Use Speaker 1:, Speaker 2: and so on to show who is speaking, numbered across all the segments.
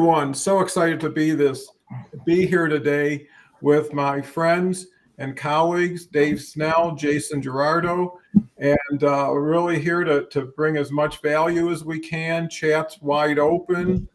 Speaker 1: everyone. So excited to be here today with my friends and colleagues, Dave Snell, Jason Jurado, and really here to bring as much value as we can. Chat's wide open.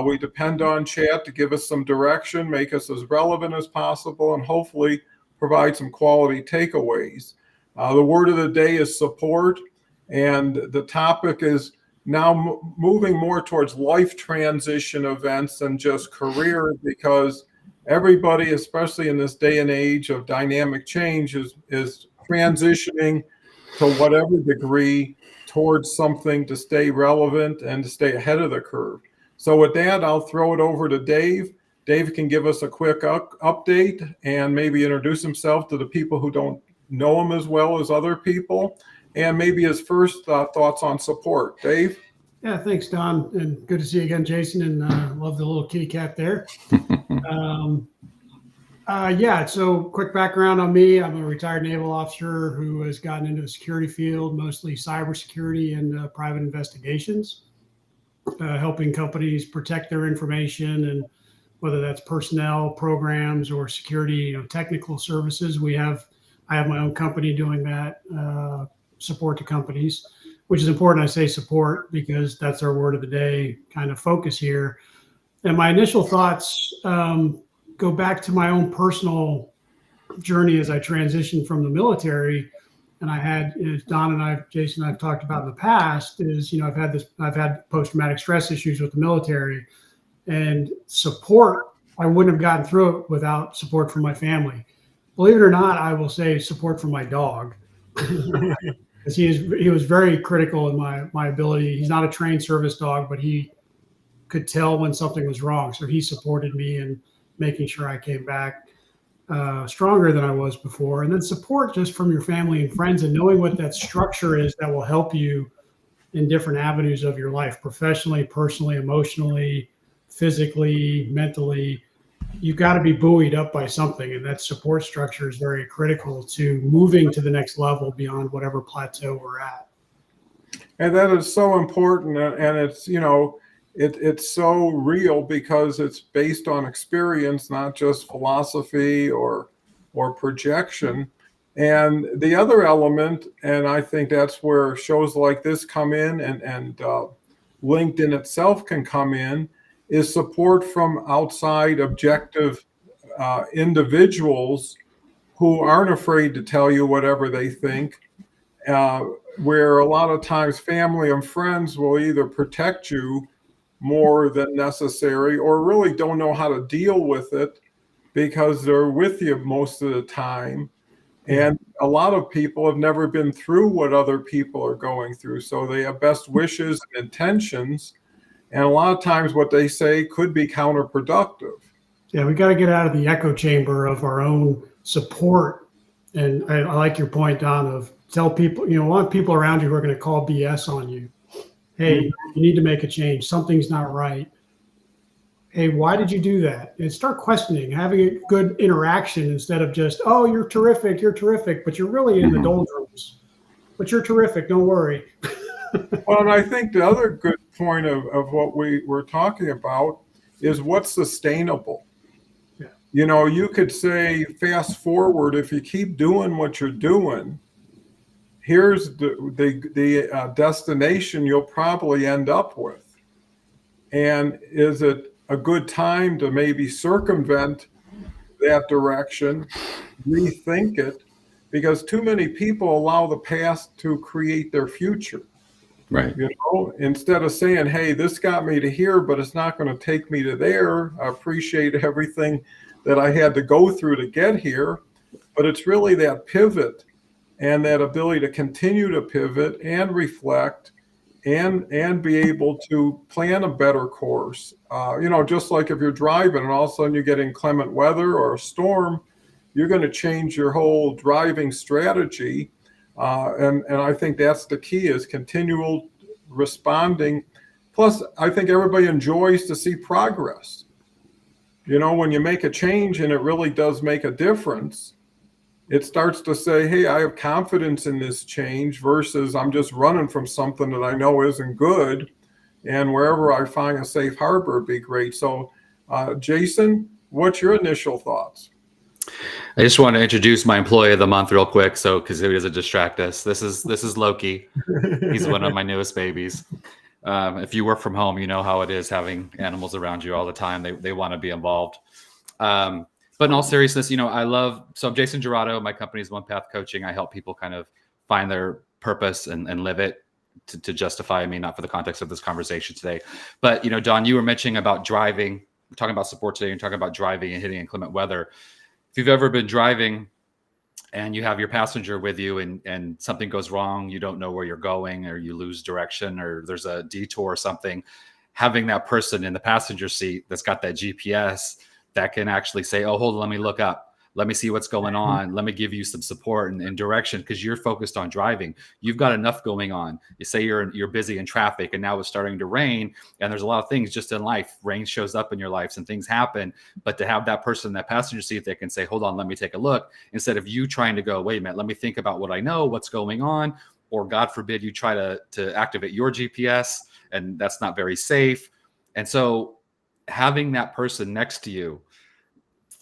Speaker 1: We depend on chat to give us some direction, make us as relevant as possible, and hopefully provide some quality takeaways. The word of the day is support, and the topic is now moving more towards life transition events than just career, because everybody, especially in this day and age of dynamic change, is transitioning to whatever degree towards something to stay relevant and to stay ahead of the curve. So with that, I'll throw it over to Dave. Dave can give us a quick update and maybe introduce himself to the people who don't know him as well as other people, and maybe his first thoughts on support. Dave?
Speaker 2: Yeah, thanks, Don. And good to see you again, Jason. And love the little kitty cat there. So quick background on me. I'm a retired naval officer who has gotten into the security field, mostly cybersecurity and private investigations, helping companies protect their information, and whether that's personnel, programs, or security, technical services. I have my own company doing that, support to companies, which is important. I say support because that's our word of the day kind of focus here. And my initial thoughts go back to my own personal journey as I transitioned from the military. And I had, as Don and I, Jason and I've talked about in the past, is, I've had post-traumatic stress issues with the military, and support, I wouldn't have gotten through it without support from my family. Believe it or not, I will say support from my dog. Because he was very critical in my ability. He's not a trained service dog, but he could tell when something was wrong. So he supported me in making sure I came back stronger than I was before. And then support just from your family and friends, and knowing what that structure is that will help you in different avenues of your life, professionally, personally, emotionally, physically, mentally. You've got to be buoyed up by something, and that support structure is very critical to moving to the next level beyond whatever plateau we're at.
Speaker 1: And that is so important, and it's it's so real because it's based on experience, not just philosophy or projection. And the other element, and I think that's where shows like this come in, and LinkedIn itself can come in, is support from outside objective individuals who aren't afraid to tell you whatever they think, where a lot of times family and friends will either protect you more than necessary or really don't know how to deal with it because they're with you most of the time. And a lot of people have never been through what other people are going through, so they have best wishes and intentions. And a lot of times what they say could be counterproductive.
Speaker 2: Yeah, we got to get out of the echo chamber of our own support. And I like your point, Don, of tell people, want people around you who are going to call BS on you. Hey, you need to make a change. Something's not right. Hey, why did you do that? And start questioning, having a good interaction instead of just, oh, you're terrific, but you're really in the doldrums. But you're terrific, don't worry.
Speaker 1: Well, and I think the other good point of what we were talking about is what's sustainable.
Speaker 2: Yeah.
Speaker 1: You could say fast forward, if you keep doing what you're doing, here's the destination you'll probably end up with. And is it a good time to maybe circumvent that direction, rethink it? Because too many people allow the past to create their future.
Speaker 3: Right.
Speaker 1: Instead of saying, hey, this got me to here, but it's not going to take me to there. I appreciate everything that I had to go through to get here. But it's really that pivot and that ability to continue to pivot and reflect and be able to plan a better course. Just like if you're driving and all of a sudden you get inclement weather or a storm, you're going to change your whole driving strategy. And I think that's the key, is continual responding. Plus, I think everybody enjoys to see progress. When you make a change and it really does make a difference, it starts to say, hey, I have confidence in this change versus I'm just running from something that I know isn't good. and wherever I find a safe harbor would be great. So, Jason, what's your initial thoughts?
Speaker 3: I just want to introduce my employee of the month real quick, so because he doesn't distract us. This is Loki. He's one of my newest babies. If you work from home, you know how it is having animals around you all the time. They want to be involved. But in all seriousness, so I'm Jason Jurado. My company is One Path Coaching. I help people kind of find their purpose and live it to justify me, not for the context of this conversation today. But, Don, you were mentioning about driving. We're talking about support today. You're talking about driving and hitting inclement weather. If you've ever been driving and you have your passenger with you and something goes wrong, you don't know where you're going, or you lose direction, or there's a detour or something, having that person in the passenger seat that's got that GPS that can actually say, oh, hold on, let me look up. Let me see what's going on. Let me give you some support and direction, because you're focused on driving. You've got enough going on. You say you're busy in traffic, and now it's starting to rain, and there's a lot of things just in life. Rain shows up in your lives and things happen. But to have that person in that passenger seat that can say, hold on, let me take a look, instead of you trying to go, wait a minute, let me think about what I know, what's going on, or God forbid you try to activate your GPS, and that's not very safe. And so having that person next to you,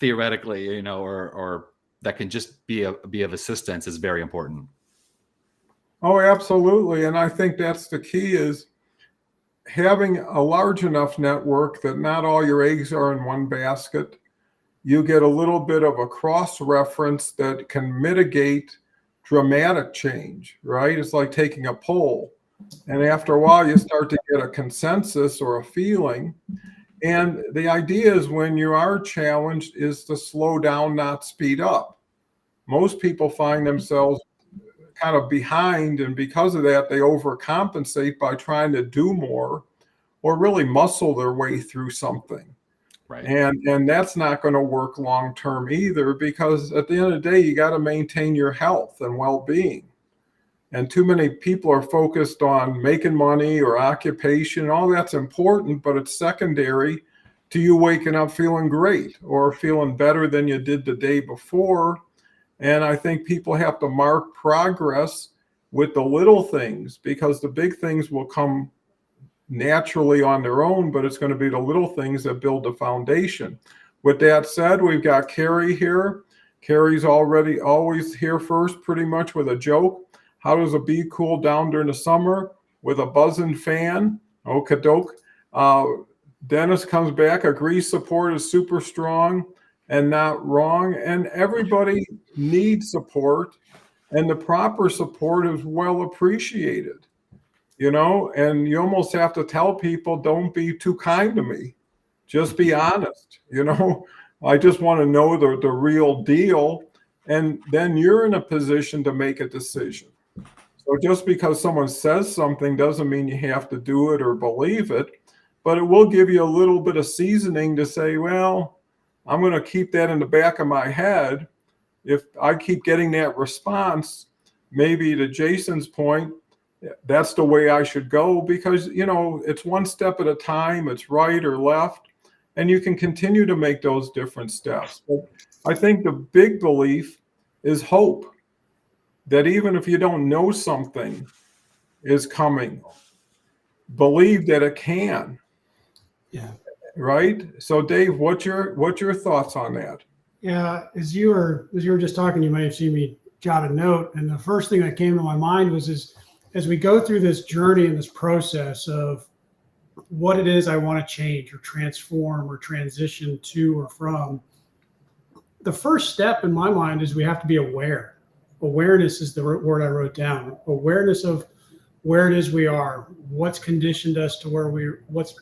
Speaker 3: theoretically, or that can just be of assistance, is very important.
Speaker 1: Oh, absolutely. And I think that's the key, is having a large enough network that not all your eggs are in one basket. You get a little bit of a cross-reference that can mitigate dramatic change, right? It's like taking a poll. And after a while, you start to get a consensus or a feeling. And the idea is, when you are challenged, is to slow down, not speed up. Most people find themselves kind of behind, and because of that, they overcompensate by trying to do more or really muscle their way through something.
Speaker 3: Right.
Speaker 1: And that's not going to work long term either, because at the end of the day, you got to maintain your health and well-being. And too many people are focused on making money or occupation. All that's important, but it's secondary to you waking up feeling great or feeling better than you did the day before. And I think people have to mark progress with the little things, because the big things will come naturally on their own, but it's going to be the little things that build the foundation. With that said, we've got Carrie here. Carrie's always here first, pretty much with a joke. How does a bee cool down during the summer? With a buzzing fan. Okadoke. Dennis comes back, agrees support is super strong and not wrong. And everybody needs support, and the proper support is well appreciated. And you almost have to tell people, don't be too kind to me. Just be honest. I just want to know the real deal. And then you're in a position to make a decision. So just because someone says something doesn't mean you have to do it or believe it, but it will give you a little bit of seasoning to say, well, I'm going to keep that in the back of my head. If I keep getting that response, maybe to Jason's point, that's the way I should go, because, it's one step at a time. It's right or left, and you can continue to make those different steps. But I think the big belief is hope. That even if you don't know something is coming, believe that it can.
Speaker 2: Yeah.
Speaker 1: Right. So, Dave, what's your thoughts on that?
Speaker 2: Yeah. As you were just talking, you may have seen me jot a note, and the first thing that came to my mind was, as we go through this journey and this process of what it is I want to change or transform or transition to or from, the first step in my mind is we have to be aware. Awareness is the word I wrote down. Awareness of where it is we are, what's conditioned us to what's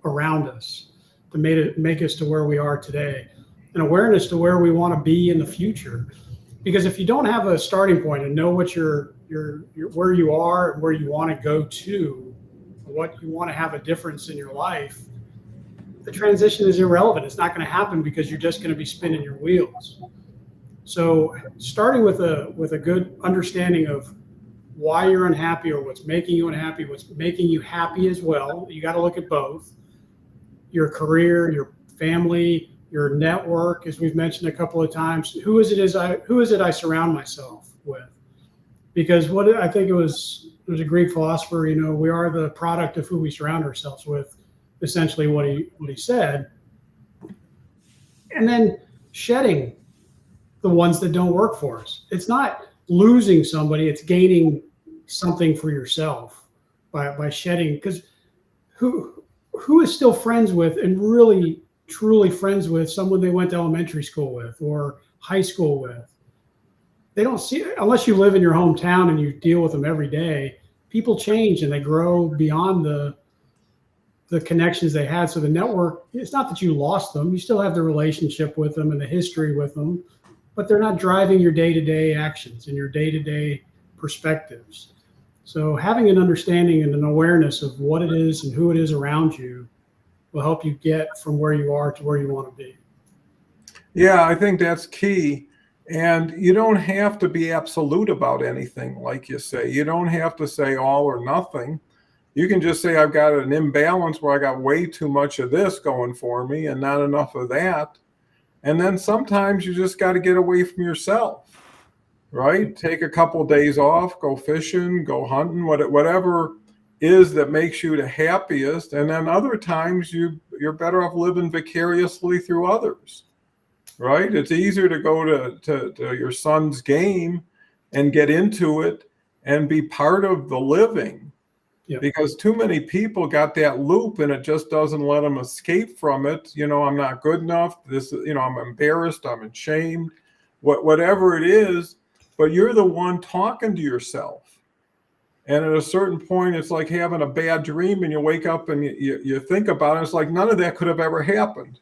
Speaker 2: around us to make us to where we are today, and awareness to where we want to be in the future. Because if you don't have a starting point and know what your where you are and where you want to go to, what you want to have a difference in your life, the transition is irrelevant. It's not going to happen, because you're just going to be spinning your wheels. So starting with a good understanding of why you're unhappy, or what's making you unhappy, what's making you happy as well. You got to look at both. Your career, your family, your network, as we've mentioned a couple of times. Who is it I surround myself with? Because what I think it was there's a Greek philosopher, we are the product of who we surround ourselves with, essentially what he said. And then shedding the ones that don't work for us. It's not losing somebody, it's gaining something for yourself by shedding. Because who is still friends with and really truly friends with someone they went to elementary school with or high school with? They don't see, unless you live in your hometown and you deal with them every day. People change and they grow beyond the connections they had. So the network, it's not that you lost them, you still have the relationship with them and the history with them, but they're not driving your day-to-day actions and your day-to-day perspectives. So having an understanding and an awareness of what it is and who it is around you will help you get from where you are to where you want to be.
Speaker 1: Yeah, I think that's key. And you don't have to be absolute about anything, like you say. You don't have to say all or nothing. You can just say, I've got an imbalance where I got way too much of this going for me and not enough of that. And then sometimes you just got to get away from yourself, right? Take a couple of days off, go fishing, go hunting, whatever is that makes you the happiest. And then other times you're better off living vicariously through others. Right? It's easier to go to your son's game and get into it and be part of the living.
Speaker 2: Yep.
Speaker 1: Because too many people got that loop and it just doesn't let them escape from it. I'm not good enough. I'm embarrassed. I'm ashamed, whatever it is, but you're the one talking to yourself. And at a certain point, it's like having a bad dream and you wake up and you think about it. It's like none of that could have ever happened.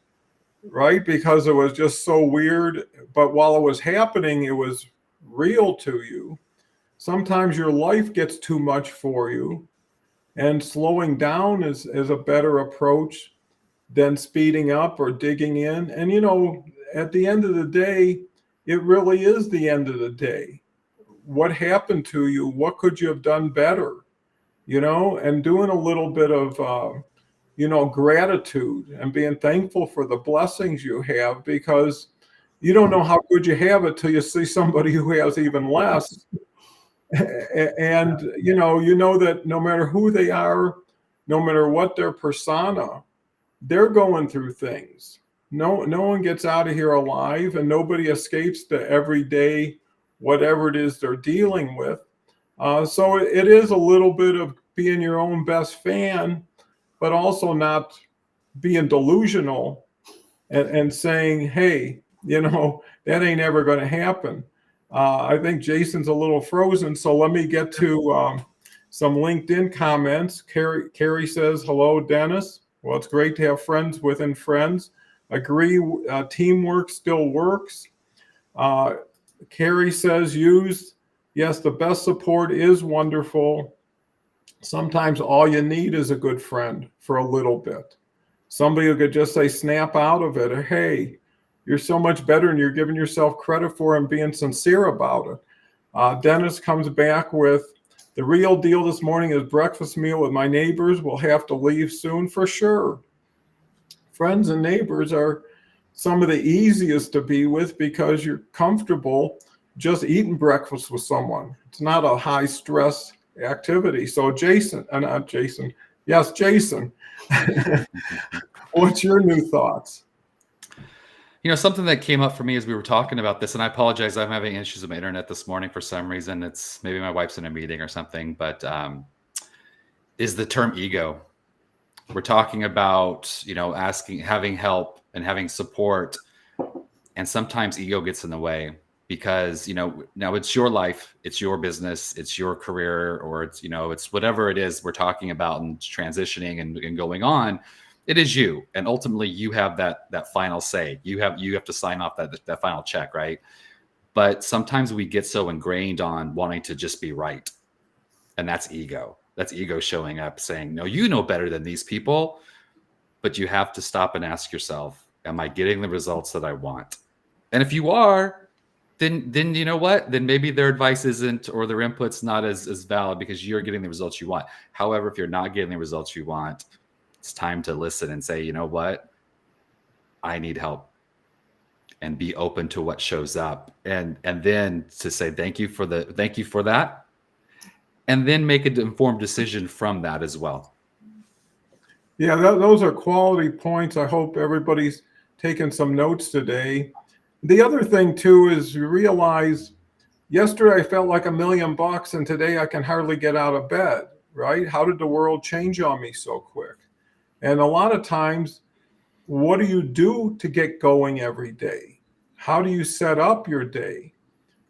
Speaker 1: Right? Because it was just so weird. But while it was happening, it was real to you. Sometimes your life gets too much for you. And slowing down is a better approach than speeding up or digging in. And, at the end of the day, it really is the end of the day. What happened to you? What could you have done better? And doing a little bit of, gratitude and being thankful for the blessings you have, because you don't know how good you have it till you see somebody who has even less. And, you know that no matter who they are, no matter what their persona, they're going through things. No one gets out of here alive and nobody escapes the everyday, whatever it is they're dealing with. So it is a little bit of being your own best fan, but also not being delusional and saying, hey, that ain't ever going to happen. I think Jason's a little frozen, so let me get to some LinkedIn comments. Carrie says, hello, Dennis. Well, it's great to have friends within friends. Agree, teamwork still works. Carrie says, yes, the best support is wonderful. Sometimes all you need is a good friend for a little bit. Somebody who could just say, snap out of it, or hey, you're so much better and you're giving yourself credit for it and being sincere about it. Dennis comes back with, the real deal this morning is breakfast meal with my neighbors. We'll have to leave soon for sure. Friends and neighbors are some of the easiest to be with because you're comfortable just eating breakfast with someone. It's not a high stress activity. So Jason, yes, Jason, what's your new thoughts?
Speaker 3: Something that came up for me as we were talking about this, and I apologize, I'm having issues with my internet this morning for some reason. It's maybe my wife's in a meeting or something, but is the term ego. We're talking about, asking, having help and having support. And sometimes ego gets in the way because, now it's your life, it's your business, it's your career, or it's whatever it is we're talking about and transitioning and going on. It is you, and ultimately you have that final say. You have to sign off that final check, right? But sometimes we get so ingrained on wanting to just be right, and that's ego. That's ego showing up, saying, "No, you know better than these people." But you have to stop and ask yourself, "Am I getting the results that I want?" And if you are, then you know what? Then maybe their advice isn't, or their input's not as valid because you're getting the results you want. However, if you're not getting the results you want, it's time to listen and say, you know what? I need help, and be open to what shows up. And then to say, thank you for that. and then make an informed decision from that as well.
Speaker 1: Yeah, those are quality points. I hope everybody's taken some notes today. The other thing too is you realize yesterday I felt like $1,000,000 and today I can hardly get out of bed, right? How did the world change on me so quick? And a lot of times, what do you do to get going every day? How do you set up your day?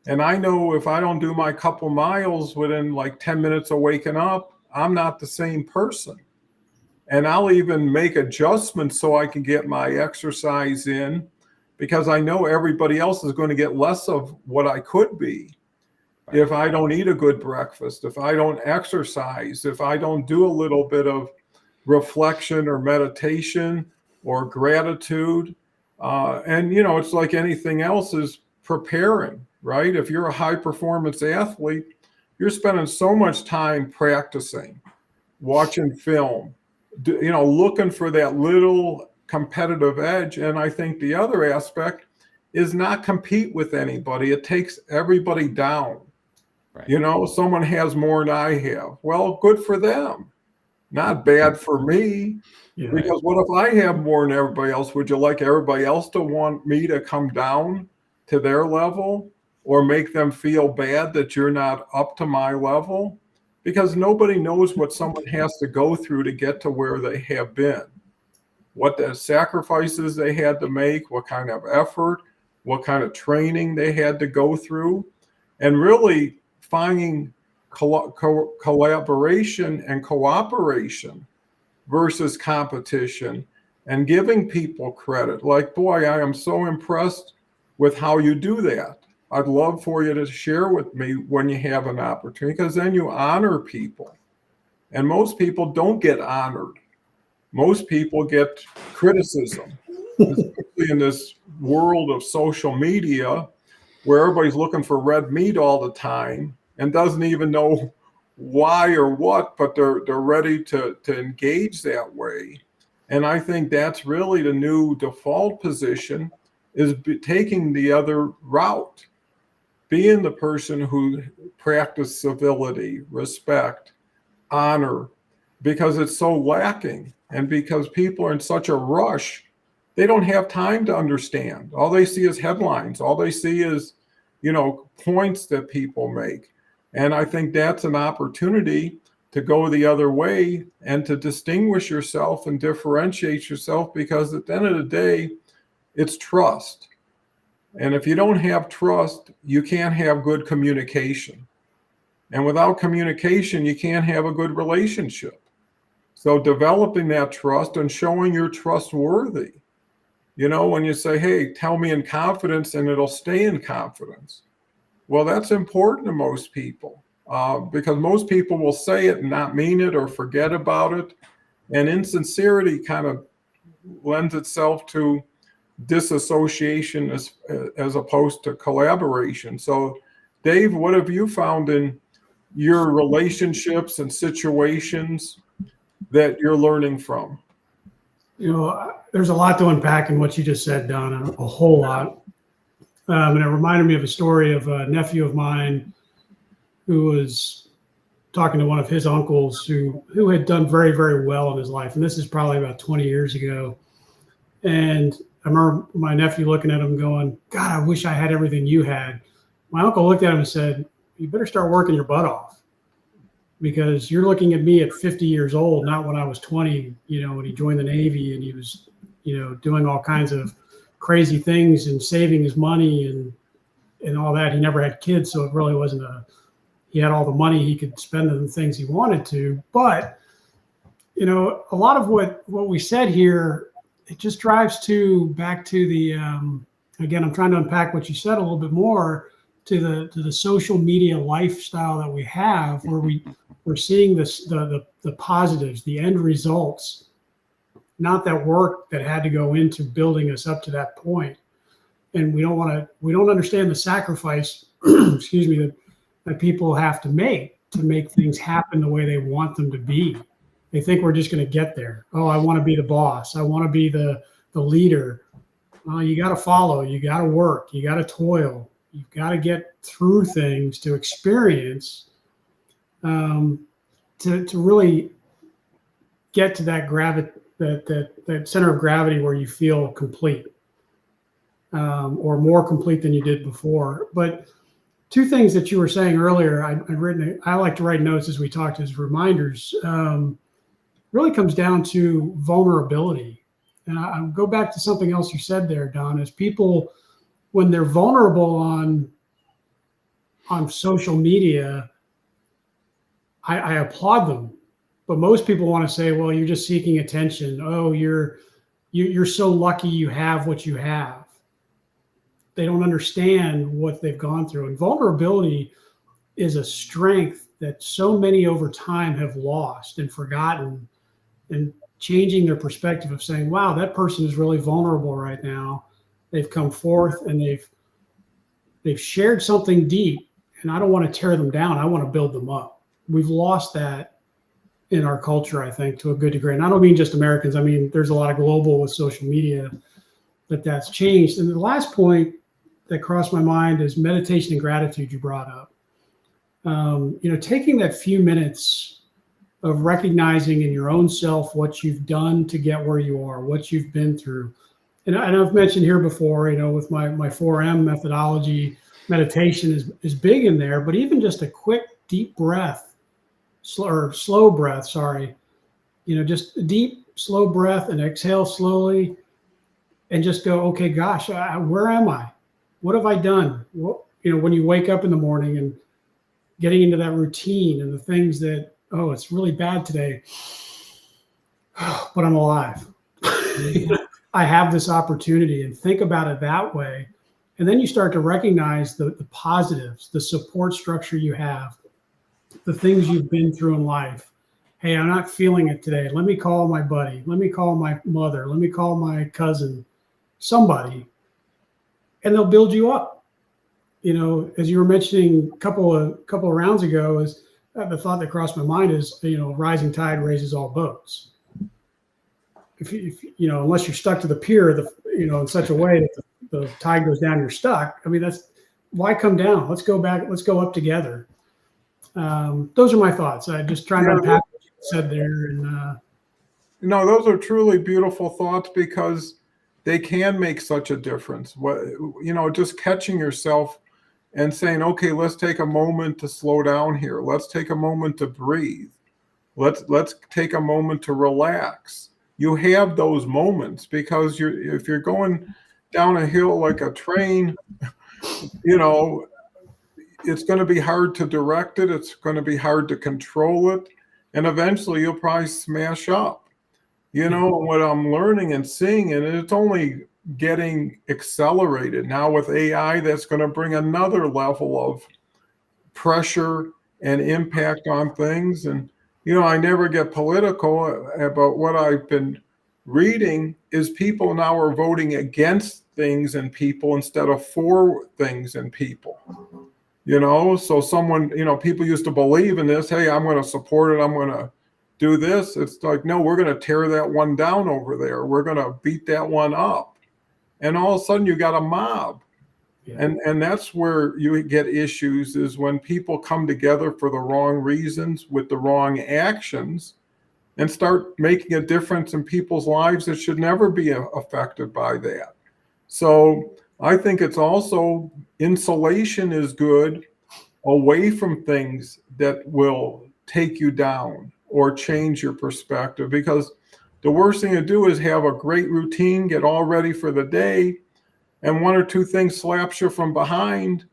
Speaker 1: And I know if I don't do my couple miles within like 10 minutes of waking up, I'm not the same person. And I'll even make adjustments so I can get my exercise in because I know everybody else is going to get less of what I could be if I don't eat a good breakfast, if I don't exercise, if I don't do a little bit of reflection or meditation or gratitude. And, you know, it's like anything else is preparing, right? If you're a high performance athlete, you're spending so much time practicing, watching film, you know, looking for that little competitive edge. And I think the other aspect is not compete with anybody. It takes everybody down. Right. You know, someone has more than I have. Well, good for them. Not bad for me. Yeah. Because what if I have more than everybody else? Would you like everybody else to want me to come down to their level or make them feel bad that you're not up to my level? Because nobody knows what someone has to go through to get to where they have been, what the sacrifices they had to make, what kind of effort, what kind of training they had to go through, and really finding collaboration and cooperation versus competition and giving people credit. Like, boy, I am so impressed with how you do that. I'd love for you to share with me when you have an opportunity, because then you honor people. And most people don't get honored. Most people get criticism, especially in this world of social media where everybody's looking for red meat all the time and doesn't even know why or what, but they're ready to engage that way. And I think that's really the new default position, is taking the other route, being the person who practices civility, respect, honor, because it's so lacking. And because people are in such a rush, they don't have time to understand. All they see is headlines. All they see is, you know, points that people make. And I think that's an opportunity to go the other way and to distinguish yourself and differentiate yourself, because at the end of the day, it's trust. And if you don't have trust, you can't have good communication. And without communication, you can't have a good relationship. So developing that trust and showing you're trustworthy. You know, when you say, hey, tell me in confidence, and it'll stay in confidence. Well, that's important to most people because most people will say it and not mean it or forget about it. And insincerity kind of lends itself to disassociation as opposed to collaboration. So, Dave, what have you found in your relationships and situations that you're learning from?
Speaker 2: You know, there's a lot to unpack in what you just said, Donna, a whole lot. And it reminded me of a story of a nephew of mine who was talking to one of his uncles who had done very, very well in his life. And this is probably about 20 years ago. And I remember my nephew looking at him going, God, I wish I had everything you had. My uncle looked at him and said, you better start working your butt off, because you're looking at me at 50 years old, not when I was 20, you know, when he joined the Navy and he was, you know, doing all kinds of crazy things and saving his money and all that. He never had kids, so it really wasn't he had all the money he could spend on the things he wanted to. But, you know, a lot of what we said here, it just drives back to the, again, I'm trying to unpack what you said a little bit more, to the social media lifestyle that we have, where we're seeing the positives, the end results, not that work that had to go into building us up to that point. And we don't understand the sacrifice, excuse me, that people have to make things happen the way they want them to be. They think we're just going to get there. Oh, I want to be the boss. I want to be the leader. Well, you got to follow, you got to work, you got to toil. You've got to get through things to experience. to really get to that that center of gravity where you feel complete, or more complete than you did before. But two things that you were saying earlier, I like to write notes as we talked as reminders. Really comes down to vulnerability. And I'll go back to something else you said there, Don, is people, when they're vulnerable on social media, I applaud them. But most people want to say, well, you're just seeking attention. Oh, you're so lucky you have what you have. They don't understand what they've gone through. And vulnerability is a strength that so many over time have lost and forgotten, and changing their perspective of saying, wow, that person is really vulnerable right now. They've come forth and they've shared something deep, and I don't want to tear them down. I want to build them up. We've lost that in our culture, I think, to a good degree. And I don't mean just Americans. I mean, there's a lot of global with social media that's changed. And the last point that crossed my mind is meditation and gratitude you brought up. Taking that few minutes of recognizing in your own self what you've done to get where you are, what you've been through. And I've mentioned here before, with my 4M methodology, meditation is big in there, but even just a quick, deep breath, slow breath, just a deep, slow breath and exhale slowly and just go, okay, gosh, where am I? What have I done? When you wake up in the morning and getting into that routine and the things that, oh, it's really bad today, but I'm alive. I have this opportunity, and think about it that way. And then you start to recognize the positives, the support structure you have, the things you've been through in life. Hey, I'm not feeling it today. Let me call my buddy. Let me call my mother. Let me call my cousin, somebody, and they'll build you up. As you were mentioning a couple of rounds ago, is the thought that crossed my mind is, rising tide raises all boats. If unless you're stuck to the pier, in such a way that the tide goes down, you're stuck. I mean, that's why come down. Let's go back. Let's go up together. Those are my thoughts. I just trying to unpack what you said there. And
Speaker 1: those are truly beautiful thoughts, because they can make such a difference. Just catching yourself and saying, okay, let's take a moment to slow down here. Let's take a moment to breathe. Let's take a moment to relax. You have those moments, because if you're going down a hill like a train, it's going to be hard to direct it. It's going to be hard to control it. And eventually you'll probably smash up. What I'm learning and seeing, and it's only getting accelerated now with AI, that's going to bring another level of pressure and impact on things. And, I never get political, but what I've been reading is people now are voting against things and people instead of for things and people. So someone, people used to believe in this. Hey, I'm going to support it. I'm going to do this. It's like, no, we're going to tear that one down over there. We're going to beat that one up. And all of a sudden you got a mob. Yeah. And that's where you get issues, is when people come together for the wrong reasons with the wrong actions and start making a difference in people's lives that should never be affected by that. So I think it's also, insulation is good away from things that will take you down or change your perspective, because the worst thing to do is have a great routine, get all ready for the day, and one or two things slaps you from behind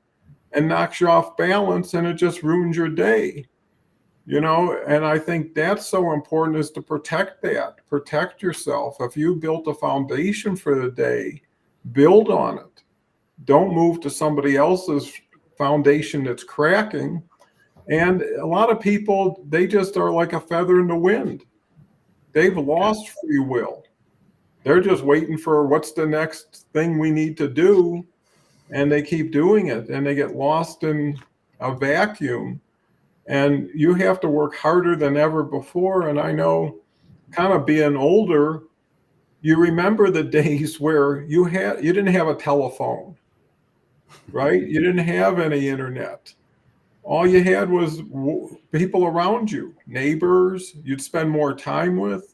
Speaker 1: and knocks you off balance, and it just ruins your day. And I think that's so important, is to protect yourself. If you built a foundation for the day, build on it. Don't move to somebody else's foundation that's cracking. And a lot of people, they just are like a feather in the wind. They've lost free will. They're just waiting for what's the next thing we need to do. And they keep doing it, and they get lost in a vacuum. And you have to work harder than ever before. And I know, kind of being older, you remember the days where you didn't have a telephone, right? You didn't have any internet. all you had was people around you, neighbors you'd spend more time with.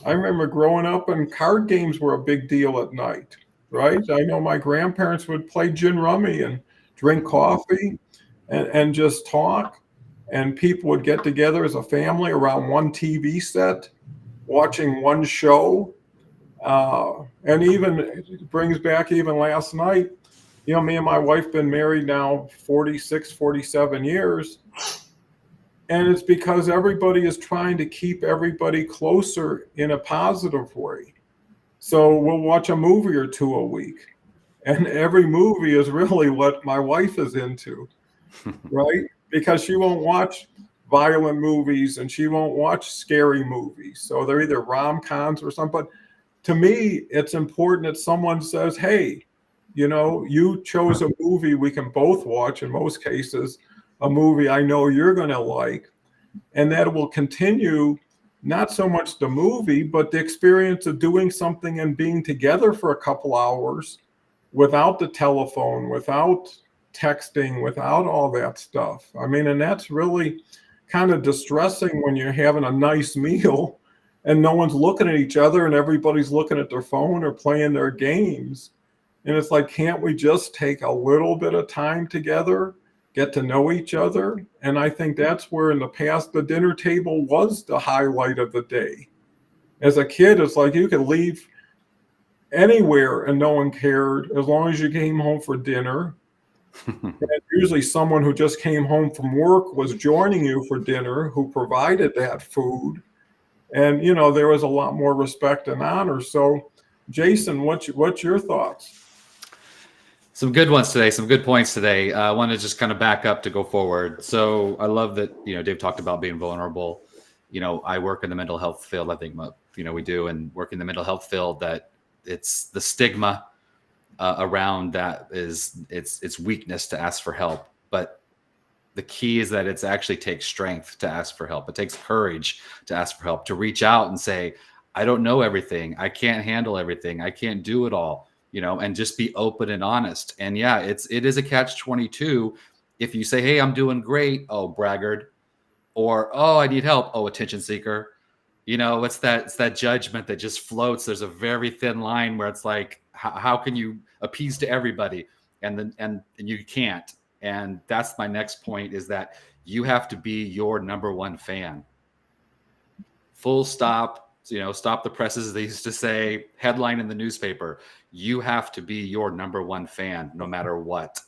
Speaker 1: I remember growing up and card games were a big deal at night, right? I know my grandparents would play gin rummy and drink coffee and just talk. And people would get together as a family around one TV set, watching one show. And even it brings back even last night, you know, me and my wife been married now 46, 47 years. And it's because everybody is trying to keep everybody closer in a positive way. So we'll watch a movie or two a week. And every movie is really what my wife is into, right? Because she won't watch violent movies and she won't watch scary movies. So they're either rom-coms or something. But to me, it's important that someone says, hey, you know, you chose a movie we can both watch in most cases, a movie I know you're going to like, and that will continue not so much the movie, but the experience of doing something and being together for a couple hours without the telephone, without texting, without all that stuff. I mean, and that's really kind of distressing when you're having a nice meal and no one's looking at each other and everybody's looking at their phone or playing their games. And it's like, can't we just take a little bit of time together, get to know each other? And I think that's where in the past, the dinner table was the highlight of the day. As a kid, it's like you could leave anywhere and no one cared as long as you came home for dinner. And usually someone who just came home from work was joining you for dinner, who provided that food. And, you know, there was a lot more respect and honor. So, Jason, what's your thoughts?
Speaker 3: Some good ones today, some good points today. I want to just kind of back up to go forward. So I love that, you know, Dave talked about being vulnerable. You know, I work in the mental health field. I think, you know, we do, and work in the mental health field, that it's the stigma around that is it's weakness to ask for help. But the key is that it actually takes strength to ask for help. It takes courage to ask for help, to reach out and say, I don't know everything. I can't handle everything. I can't do it all. You know, and just be open and honest. And yeah, it is a catch-22. If you say, hey, I'm doing great, oh, braggart, or oh, I need help, oh, attention seeker. You know, it's that judgment that just floats. There's a very thin line where it's like, how can you appease to everybody? And you can't. And that's my next point, is that you have to be your number one fan. Full stop. You know, stop the presses, they used to say, headline in the newspaper. You have to be your number one fan, no matter what,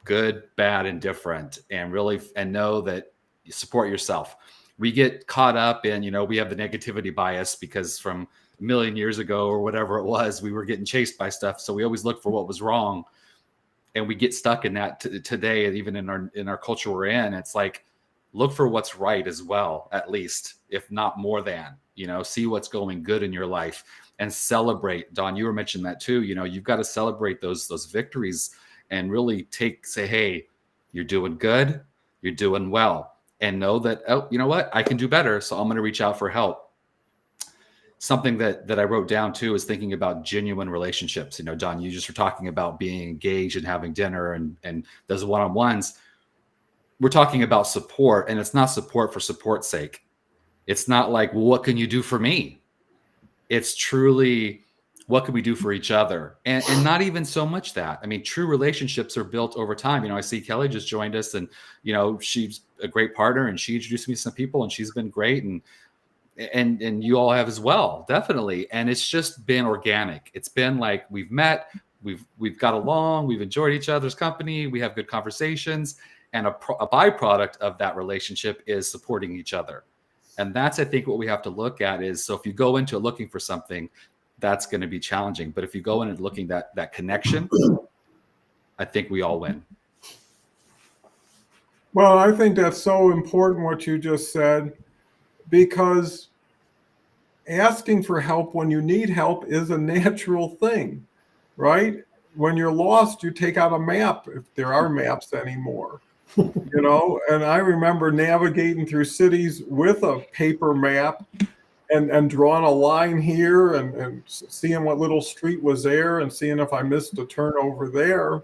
Speaker 3: good, bad, indifferent, and really, and know that you support yourself. We get caught up in, you know, we have the negativity bias because from a million years ago or whatever it was, we were getting chased by stuff. So we always look for what was wrong, and we get stuck in that today. And even in our culture we're in, it's like, look for what's right as well, at least, if not more than. You know, see what's going good in your life and celebrate. Don, you were mentioning that too. You know, you've got to celebrate those victories and really say, hey, you're doing good, you're doing well, and know that, oh, you know what, I can do better. So I'm going to reach out for help. Something that I wrote down too is thinking about genuine relationships. You know, Don, you just were talking about being engaged and having dinner and those one-on-ones. We're talking about support, and it's not support for support's sake. It's not like, well, what can you do for me? It's truly, what can we do for each other? And not even so much that. I mean, true relationships are built over time. You know, I see Kelly just joined us, and, you know, she's a great partner, and she introduced me to some people, and she's been great. And you all have as well, definitely. And it's just been organic. It's been like, we've met, we've got along, we've enjoyed each other's company, we have good conversations, and a byproduct of that relationship is supporting each other. And that's, I think, what we have to look at is, so if you go into it looking for something, that's going to be challenging. But if you go in and looking that connection, I think we all win.
Speaker 1: Well, I think that's so important what you just said, because asking for help when you need help is a natural thing, right? When you're lost, you take out a map, if there are maps anymore. You know, and I remember navigating through cities with a paper map and drawing a line here and seeing what little street was there and seeing if I missed a turn over there.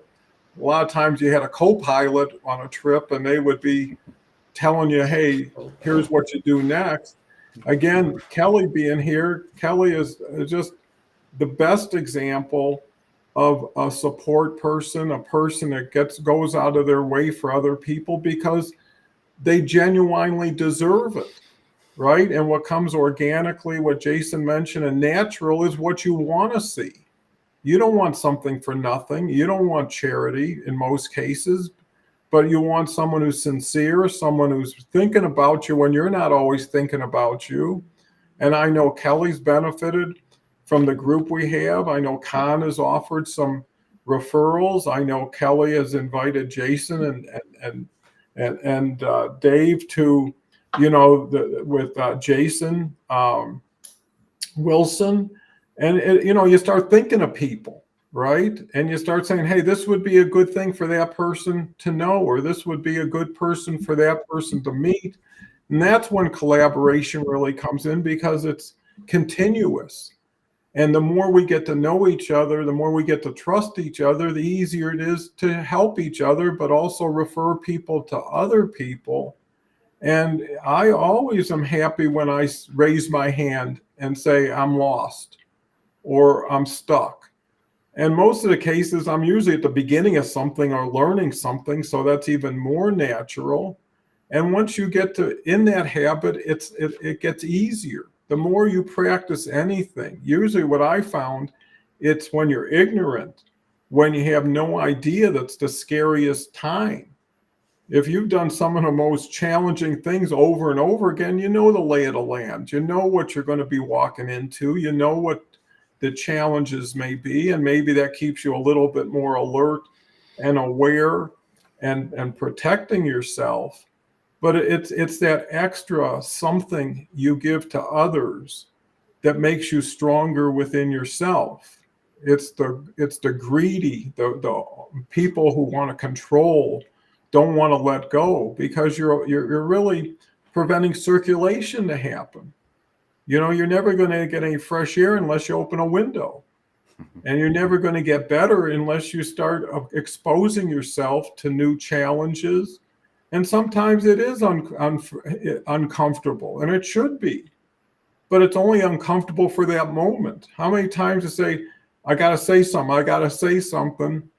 Speaker 1: A lot of times you had a co-pilot on a trip and they would be telling you, hey, here's what you do next. Again, Kelly being here, Kelly is just the best example of a support person, a person that goes out of their way for other people because they genuinely deserve it, right? And what comes organically, what Jason mentioned, and natural is what you want to see. You don't want something for nothing. You don't want charity in most cases, but you want someone who's sincere, someone who's thinking about you when you're not always thinking about you. And I know Kelly's benefited from the group we have. I know Con has offered some referrals. I know Kelly has invited Jason and Dave to, with Jason Wilson. And, you start thinking of people, right? And you start saying, hey, this would be a good thing for that person to know, or this would be a good person for that person to meet. And that's when collaboration really comes in because it's continuous. And the more we get to know each other, the more we get to trust each other, the easier it is to help each other, but also refer people to other people. And I always am happy when I raise my hand and say, I'm lost or I'm stuck. And most of the cases, I'm usually at the beginning of something or learning something. So that's even more natural. And once you get in that habit, it gets easier. The more you practice anything, usually what I found, it's when you're ignorant, when you have no idea, that's the scariest time. If you've done some of the most challenging things over and over again, you know the lay of the land. You know what you're going to be walking into. You know what the challenges may be, and maybe that keeps you a little bit more alert and aware and protecting yourself. But it's that extra something you give to others that makes you stronger within yourself. It's the greedy, the people who want to control, don't want to let go, because you're really preventing circulation to happen. You're never going to get any fresh air unless you open a window. And you're never going to get better unless you start exposing yourself to new challenges. And sometimes it is uncomfortable, and it should be. But it's only uncomfortable for that moment. How many times you say, I got to say something.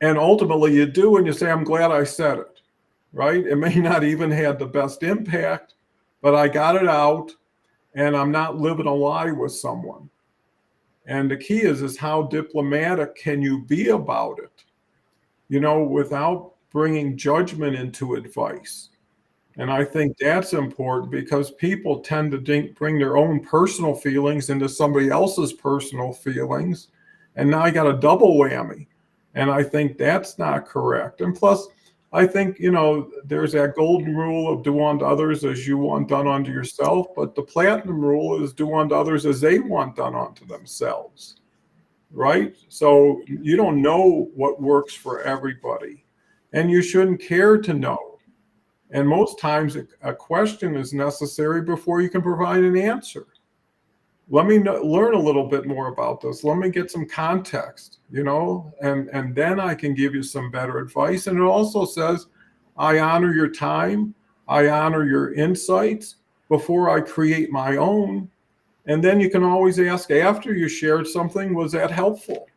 Speaker 1: And ultimately you do, and you say, I'm glad I said it, right? It may not even have the best impact, but I got it out, and I'm not living a lie with someone. And the key is how diplomatic can you be about it, without bringing judgment into advice. And I think that's important because people tend to bring their own personal feelings into somebody else's personal feelings. And now I got a double whammy. And I think that's not correct. And plus, I think, there's that golden rule of do unto others as you want done unto yourself. But the platinum rule is do unto others as they want done unto themselves. Right? So you don't know what works for everybody. And you shouldn't care to know. And most times a question is necessary before you can provide an answer. Let me learn a little bit more about this. Let me get some context, and then I can give you some better advice. And it also says, I honor your time. I honor your insights before I create my own. And then you can always ask after you shared something, was that helpful?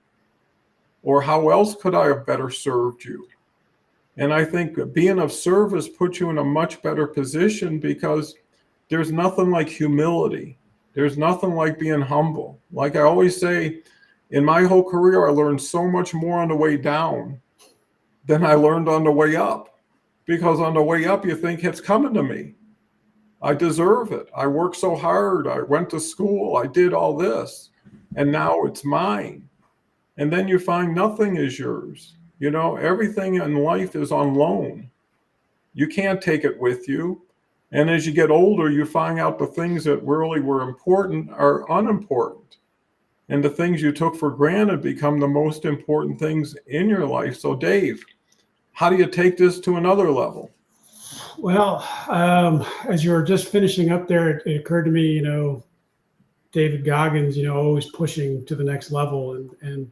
Speaker 1: Or how else could I have better served you? And I think being of service puts you in a much better position because there's nothing like humility. There's nothing like being humble. Like I always say, in my whole career, I learned so much more on the way down than I learned on the way up. Because on the way up, you think it's coming to me. I deserve it. I worked so hard. I went to school. I did all this. And now it's mine. And then you find nothing is yours. Everything in life is on loan. You can't take it with you. And as you get older, you find out the things that really were important are unimportant. And the things you took for granted become the most important things in your life. So Dave, how do you take this to another level?
Speaker 2: Well, as you were just finishing up there, it occurred to me, David Goggins, always pushing to the next level. And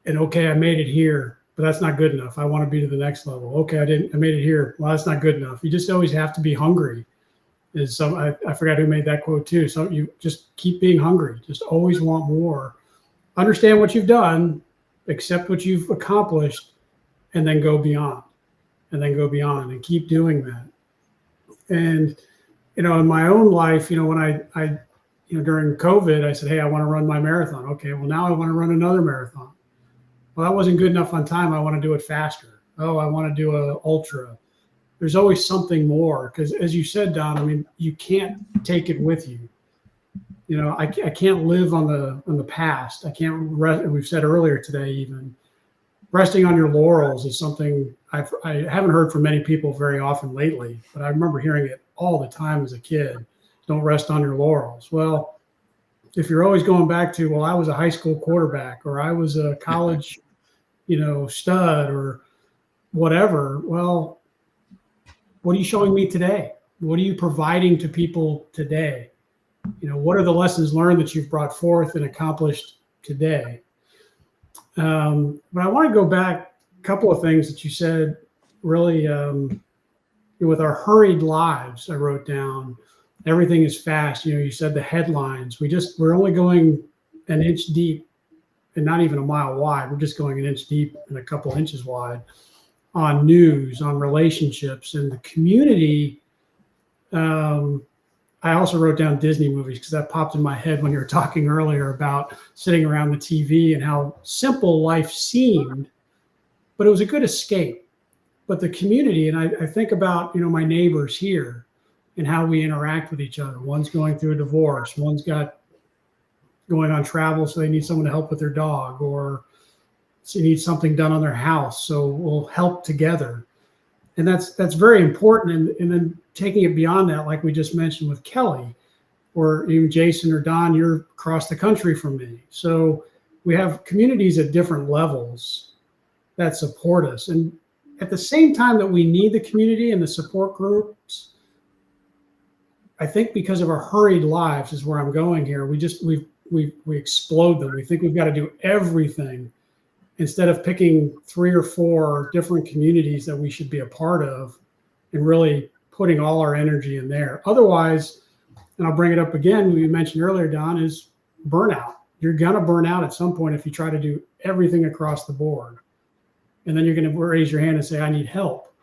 Speaker 2: and okay, I made it here, but that's not good enough. I want to be to the next level. Okay, I made it here. Well, that's not good enough. You just always have to be hungry. I forgot who made that quote too. So you just keep being hungry. Just always want more. Understand what you've done, accept what you've accomplished, and then go beyond, and keep doing that. And, in my own life, when I during COVID, I said, hey, I want to run my marathon. Okay, well, now I want to run another marathon. Well, that wasn't good enough on time. I want to do it faster. Oh, I want to do a ultra. There's always something more, because as you said, Don, I mean, you can't take it with you. I can't live on the past. I can't rest. We've said earlier today, even resting on your laurels is something I haven't heard from many people very often lately, but I remember hearing it all the time as a kid. Don't rest on your laurels. Well, if you're always going back to, well, I was a high school quarterback, or I was a college, stud, or whatever. Well, what are you showing me today? What are you providing to people today? What are the lessons learned that you've brought forth and accomplished today? But I want to go back a couple of things that you said, really, with our hurried lives. I wrote down, everything is fast. You said the headlines. We're only going an inch deep and not even a mile wide. We're just going an inch deep and a couple inches wide on news, on relationships, and the community. I also wrote down Disney movies, because that popped in my head when you were talking earlier about sitting around the TV and how simple life seemed, but it was a good escape. But the community, and I think about, my neighbors here and how we interact with each other. One's going through a divorce. One's going on travel, so they need someone to help with their dog, or they need something done on their house. So we'll help together. And that's very important. And then taking it beyond that, like we just mentioned with Kelly, or even Jason or Don, you're across the country from me. So we have communities at different levels that support us. And at the same time that we need the community and the support groups, I think because of our hurried lives is where I'm going here. We explode them. We think we've got to do everything, instead of picking 3 or 4 different communities that we should be a part of and really putting all our energy in there. Otherwise, and I'll bring it up again, we mentioned earlier, Don, is burnout. You're going to burn out at some point if you try to do everything across the board. And then you're going to raise your hand and say, I need help.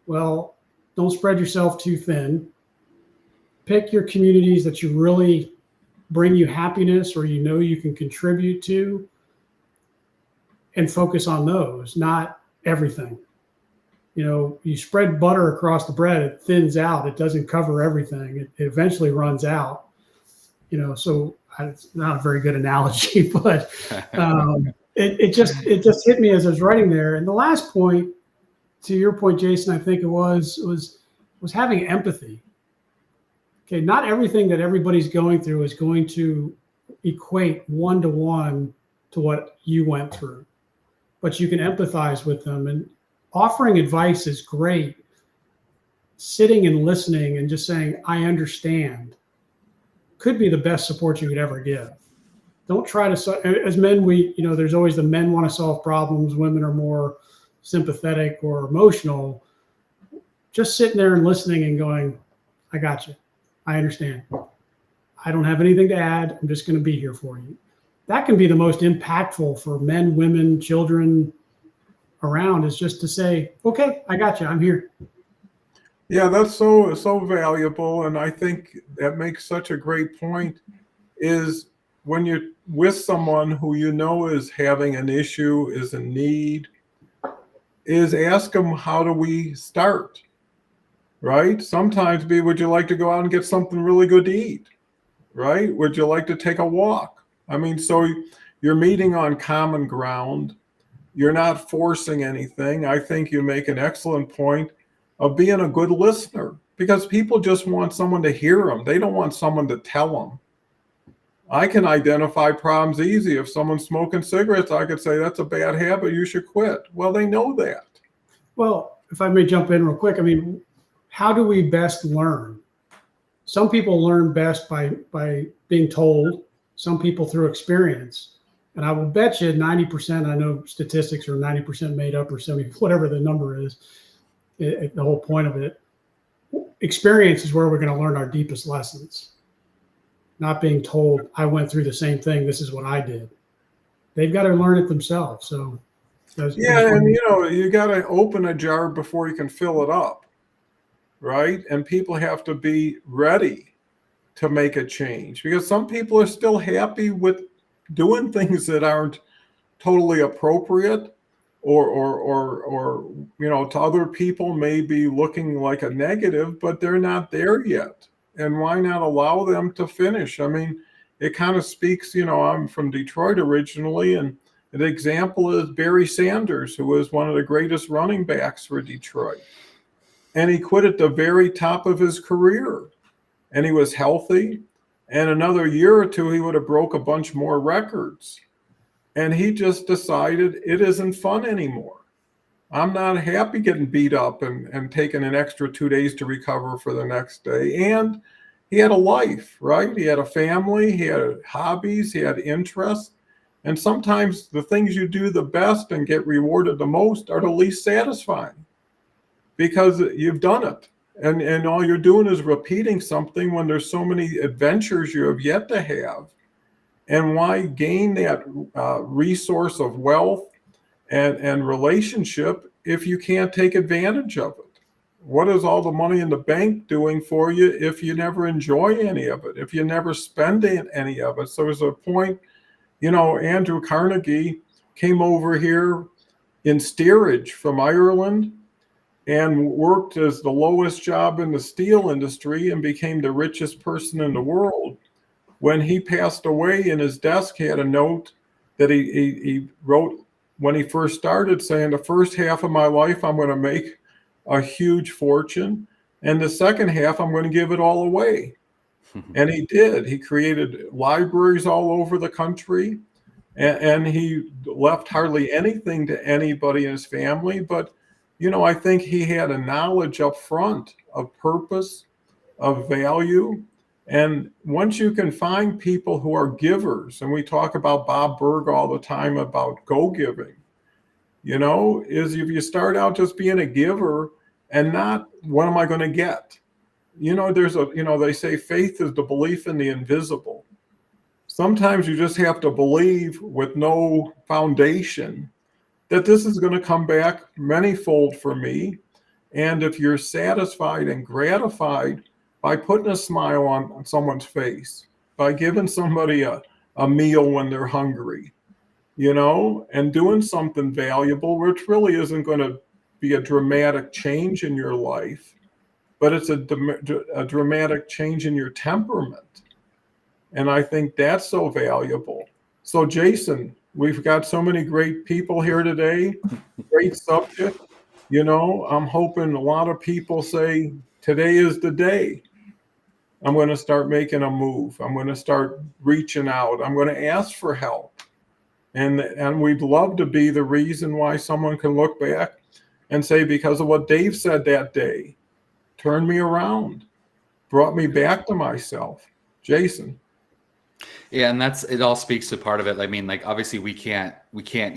Speaker 2: Well, don't spread yourself too thin. Pick your communities that you really bring you happiness, or you can contribute to, and focus on those, not everything. You spread butter across the bread, it thins out. It doesn't cover everything. It eventually runs out. So it's not a very good analogy, but it just hit me as I was writing there. And the last point, to your point, Jason, I think it was having empathy. Okay, not everything that everybody's going through is going to equate one-to-one to what you went through, but you can empathize with them. And offering advice is great. Sitting and listening and just saying, I understand, could be the best support you could ever give. Don't try to, as men, there's always the men want to solve problems. Women are more sympathetic or emotional. Just sitting there and listening and going, I got you. I understand. I don't have anything to add. I'm just going to be here for you. That can be the most impactful for men, women, children around, is just to say, okay, I got you. I'm here.
Speaker 1: Yeah, that's so valuable. And I think that makes such a great point, is when you're with someone who is having an issue, is in need, is ask them, how do we start? Right? Sometimes would you like to go out and get something really good to eat? Right? Would you like to take a walk? I mean, so you're meeting on common ground. You're not forcing anything. I think you make an excellent point of being a good listener, because people just want someone to hear them. They don't want someone to tell them. I can identify problems easy. If someone's smoking cigarettes, I could say, that's a bad habit, you should quit. Well, they know that. Well,
Speaker 2: if I may jump in real quick, I mean, how do we best learn? Some people learn best by being told, some people through experience. And I will bet you 90%, I know statistics are 90% made up or 70, whatever the number is, the whole point of it. Experience is where we're going to learn our deepest lessons. Not being told, I went through the same thing, this is what I did. They've got to learn it themselves. So,
Speaker 1: yeah, and you got to open a jar before you can fill it up, right? And people have to be ready to make a change, because some people are still happy with doing things that aren't totally appropriate, or to other people may be looking like a negative, but they're not there yet. And why not allow them to finish? I mean, it kind of speaks, I'm from Detroit originally, and an example is Barry Sanders, who was one of the greatest running backs for Detroit. And he quit at the very top of his career. And he was healthy. And another year or two, he would have broke a bunch more records. And he just decided it isn't fun anymore. I'm not happy getting beat up and taking an extra 2 days to recover for the next day. And he had a life, right? He had a family, he had hobbies, he had interests. And sometimes the things you do the best and get rewarded the most are the least satisfying, because you've done it. And all you're doing is repeating something when there's so many adventures you have yet to have. And why gain that resource of wealth and relationship if you can't take advantage of it? What is all the money in the bank doing for you if you never enjoy any of it, if you never spend any of it? So there's a point, Andrew Carnegie came over here in steerage from Ireland and worked as the lowest job in the steel industry and became the richest person in the world. When he passed away, in his desk, he had a note that he wrote when he first started, saying, the first half of my life, I'm going to make a huge fortune. And the second half, I'm going to give it all away. And he did. He created libraries all over the country. And he left hardly anything to anybody in his family. But, I think he had a knowledge up front of purpose, of value. And once you can find people who are givers, and we talk about Bob Berg all the time about go-giving, is if you start out just being a giver and not, what am I going to get? They say faith is the belief in the invisible. Sometimes you just have to believe with no foundation that this is going to come back manyfold for me. And if you're satisfied and gratified by putting a smile on someone's face, by giving somebody a meal when they're hungry, and doing something valuable, which really isn't going to be a dramatic change in your life, but it's a dramatic change in your temperament. And I think that's so valuable. So, Jason, we've got so many great people here today, great subject. I'm hoping a lot of people say, today is the day. I'm going to start making a move. I'm going to start reaching out. I'm going to ask for help. And we'd love to be the reason why someone can look back and say, because of what Dave said that day, turned me around, brought me back to myself. Jason.
Speaker 3: Yeah, and it all speaks to part of it. I mean, like, obviously we can't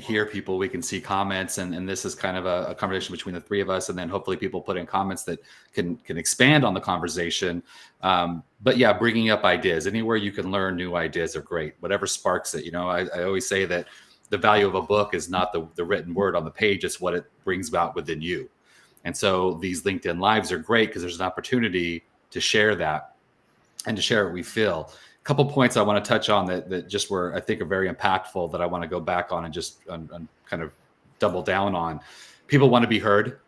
Speaker 3: hear people, we can see comments, and this is kind of a conversation between the three of us, and then hopefully people put in comments that can expand on the conversation. But yeah, bringing up ideas, anywhere you can learn new ideas are great, whatever sparks it. I always say that the value of a book is not the written word on the page, it's what it brings about within you. And so these LinkedIn Lives are great because there's an opportunity to share that and to share what we feel. Couple points I want to touch on that just were, I think, are very impactful that I want to go back on and just kind of double down on. People want to be heard.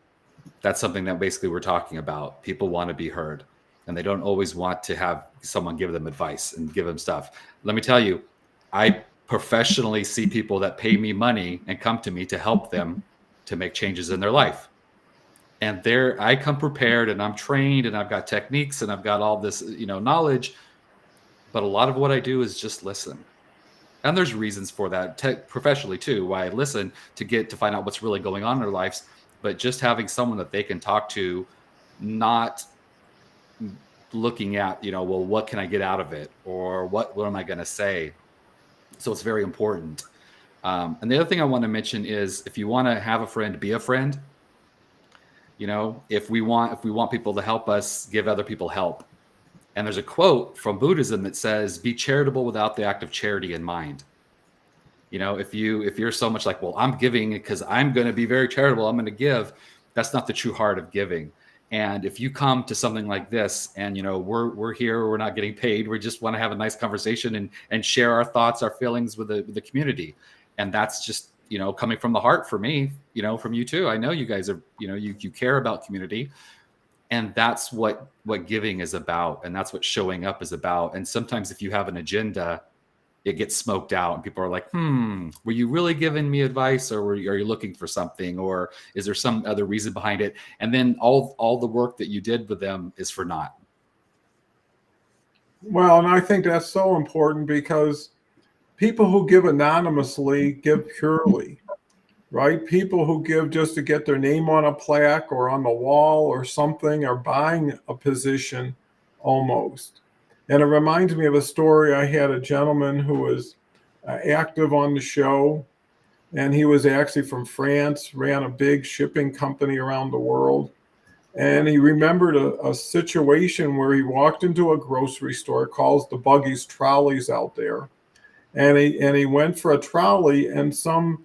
Speaker 3: That's something that basically we're talking about. People want to be heard, and they don't always want to have someone give them advice and give them stuff. Let me tell you, I professionally see people that pay me money and come to me to help them to make changes in their life. And I come prepared, and I'm trained, and I've got techniques, and I've got all this, knowledge. But a lot of what I do is just listen. And there's reasons for that professionally too, why I listen to find out what's really going on in their lives. But just having someone that they can talk to, not looking at, well, what can I get out of it? Or what am I going to say? So it's very important. And the other thing I want to mention is if you want to have a friend, be a friend. You know, if we want people to help us, give other people help. And there's a quote from Buddhism that says, "Be charitable without the act of charity in mind." You know, if you're so much like, well, I'm giving because I'm going to be very charitable, I'm going to give. That's not the true heart of giving. And if you come to something like this, and you know, we're here, we're not getting paid, we just want to have a nice conversation and share our thoughts, our feelings with the community, and that's just, you know, coming from the heart for me, you know, from you too. I know you guys are, you know, you care about community, and that's what giving is about, and that's what showing up is about. And sometimes if you have an agenda, it gets smoked out and people are like, were you really giving me advice, or are you looking for something, or is there some other reason behind it? And then all the work that you did with them is for naught.
Speaker 1: Well, and I think that's so important because people who give anonymously give purely, right? People who give just to get their name on a plaque or on the wall or something are buying a position almost. And it reminds me of a story. I had a gentleman who was active on the show, and he was actually from France, ran a big shipping company around the world. And he remembered a situation where he walked into a grocery store, calls the buggies trolleys out there. And he went for a trolley, and some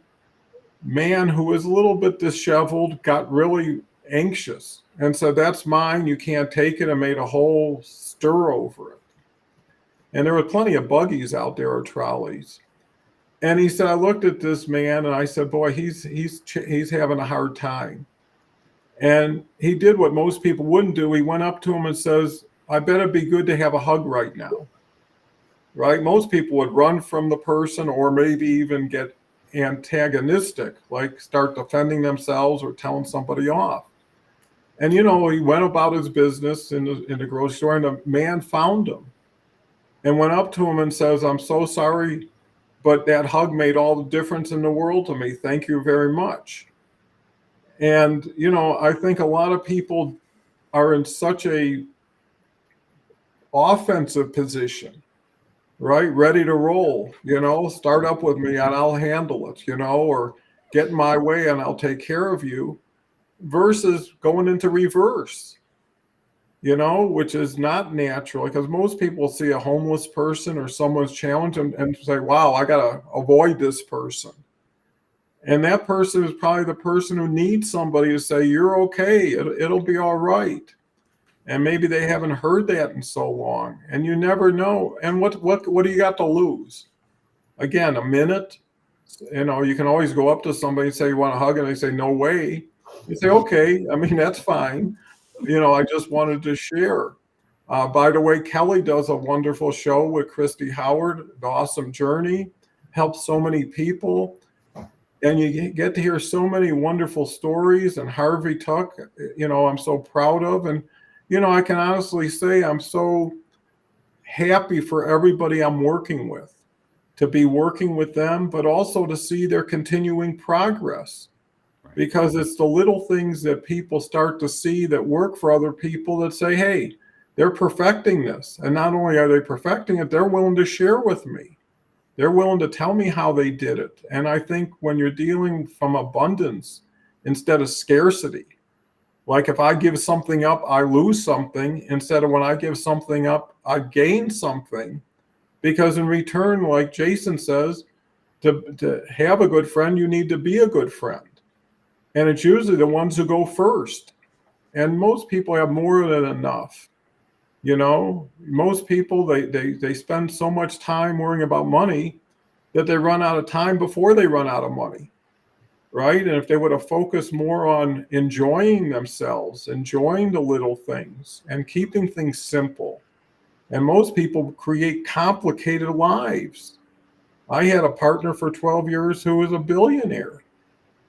Speaker 1: man who was a little bit disheveled got really anxious and said, "That's mine, you can't take it," and made a whole stir over it. And there were plenty of buggies out there or trolleys. And he said, I looked at this man and I said, boy, he's having a hard time. And he did what most people wouldn't do. He went up to him and says, "I bet it'd be good to have a hug right now." Right? Most people would run from the person or maybe even get antagonistic, like start defending themselves or telling somebody off. And, you know, he went about his business in the grocery store, and the man found him and went up to him and says, "I'm so sorry, but that hug made all the difference in the world to me. Thank you very much." And, you know, I think a lot of people are in such a offensive position, right? Ready to roll, you know, start up with me and I'll handle it, you know, or get in my way and I'll take care of you, versus going into reverse, you know, which is not natural, because most people see a homeless person or someone's challenged and say, wow, I got to avoid this person. And that person is probably the person who needs somebody to say, you're okay, it'll be all right. And maybe they haven't heard that in so long, and you never know. And what do you got to lose? Again, a minute. You know, you can always go up to somebody and say, you want a hug? And they say, no way. You say, okay, I mean, that's fine. You know, I just wanted to share. By the way, Kelly does a wonderful show with Christy Howard, The Awesome Journey, helps so many people. And you get to hear so many wonderful stories. And Harvey Tuck, you know, I'm so proud of. And, you know, I can honestly say I'm so happy for everybody I'm working with, to be working with them, but also to see their continuing progress. Because it's the little things that people start to see that work for other people that say, hey, they're perfecting this. And not only are they perfecting it, they're willing to share with me. They're willing to tell me how they did it. And I think when you're dealing from abundance instead of scarcity, like if I give something up, I lose something, instead of when I give something up, I gain something. Because in return, like Jason says, to have a good friend, you need to be a good friend. And it's usually the ones who go first. And most people have more than enough. You know, most people, they spend so much time worrying about money that they run out of time before they run out of money. Right? And if they would have focused more on enjoying themselves, enjoying the little things, and keeping things simple. And most people create complicated lives. I had a partner for 12 years who was a billionaire.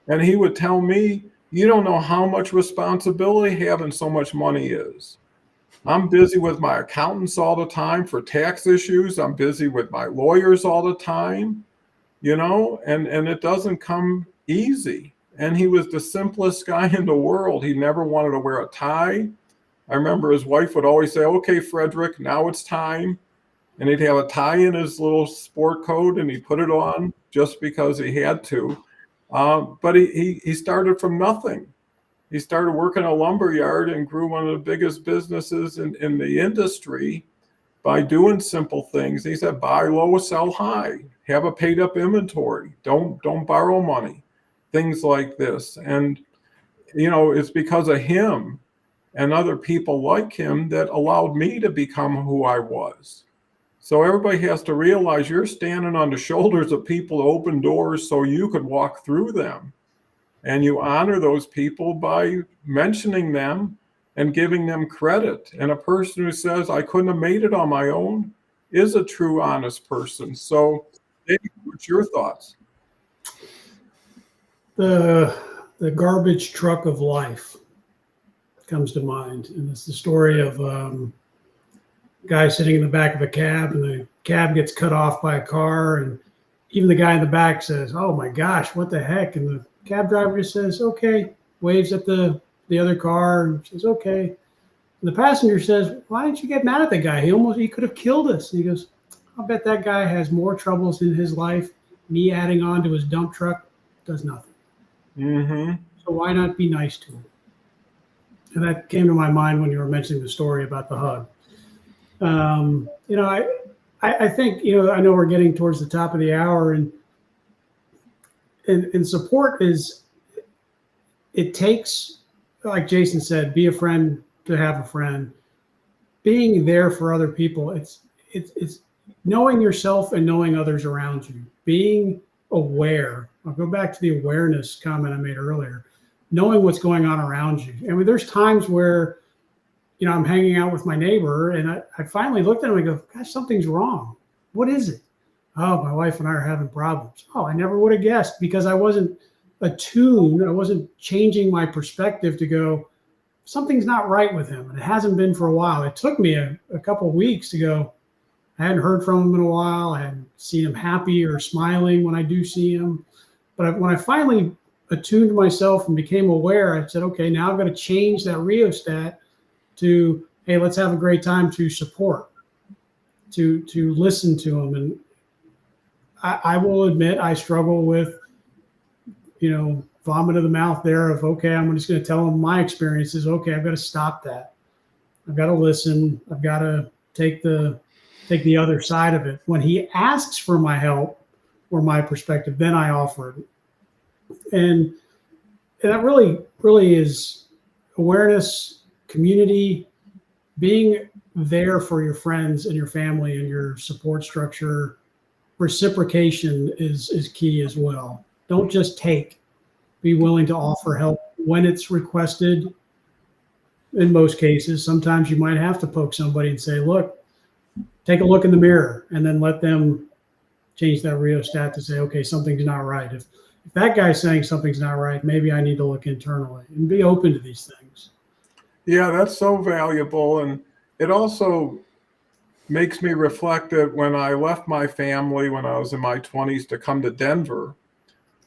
Speaker 1: And he would tell me, you don't know how much responsibility having so much money is. I'm busy with my accountants all the time for tax issues. I'm busy with my lawyers all the time, you know, and it doesn't come easy. And he was the simplest guy in the world. He never wanted to wear a tie. I remember his wife would always say, okay, Frederick, now it's time. and he'd have a tie in his little sport coat, and he put it on just because he had to. But he started from nothing. He started working a lumber yard and grew one of the biggest businesses in the industry by doing simple things. He said, buy low, sell high, have a paid up inventory, don't borrow money, things like this. And, it's because of him and other people like him that allowed me to become who I was. So everybody has to realize you're standing on the shoulders of people to open doors so you could walk through them. And you honor those people by mentioning them and giving them credit. And a person who says, I couldn't have made it on my own is a true, honest person. So, Dave, what's your thoughts?
Speaker 2: The garbage truck of life comes to mind. And it's the story of a guy sitting in the back of a cab, and the cab gets cut off by a car. And even the guy in the back says, oh my gosh, what the heck? And the cab driver just says, okay, waves at the other car and says, okay. And the passenger says, why didn't you get mad at the guy? He could have killed us. And he goes, I'll bet that guy has more troubles in his life. Me adding on to his dump truck does nothing.
Speaker 1: Mm-hmm.
Speaker 2: So why not be nice to him? And that came to my mind when you were mentioning the story about the hug. I think, I know we're getting towards the top of the hour, and support it takes, like Jason said, be a friend to have a friend. Being there for other people, it's knowing yourself and knowing others around you. Being aware. I'll go back to the awareness comment I made earlier. Knowing what's going on around you. I mean, there's times where, I'm hanging out with my neighbor, and I finally looked at him and go, gosh, something's wrong. What is it? Oh, my wife and I are having problems. Oh, I never would have guessed, because I wasn't attuned. I wasn't changing my perspective to go, something's not right with him. And it hasn't been for a while. It took me a couple of weeks to go, I hadn't heard from him in a while. I hadn't seen him happy or smiling when I do see him. But when I finally attuned myself and became aware, I said, okay, now I'm going to change that rheostat to, hey, let's have a great time, to support, to listen to him. And I will admit I struggle with, vomit of the mouth there of, okay, I'm just going to tell him my experiences. Okay, I've got to stop that. I've got to listen. I've got to take the other side of it. When he asks for my help or my perspective, then I offer it. And that really is awareness, community, being there for your friends and your family and your support structure. Reciprocation is key as well. Don't just take. Be willing to offer help when it's requested. In most cases, sometimes you might have to poke somebody and say, look, take a look in the mirror, and then let them change that rheostat to say, okay, something's not right. If that guy's saying something's not right, maybe I need to look internally and be open to these things.
Speaker 1: Yeah, that's so valuable. And it also makes me reflect that when I left my family when I was in my 20s to come to Denver,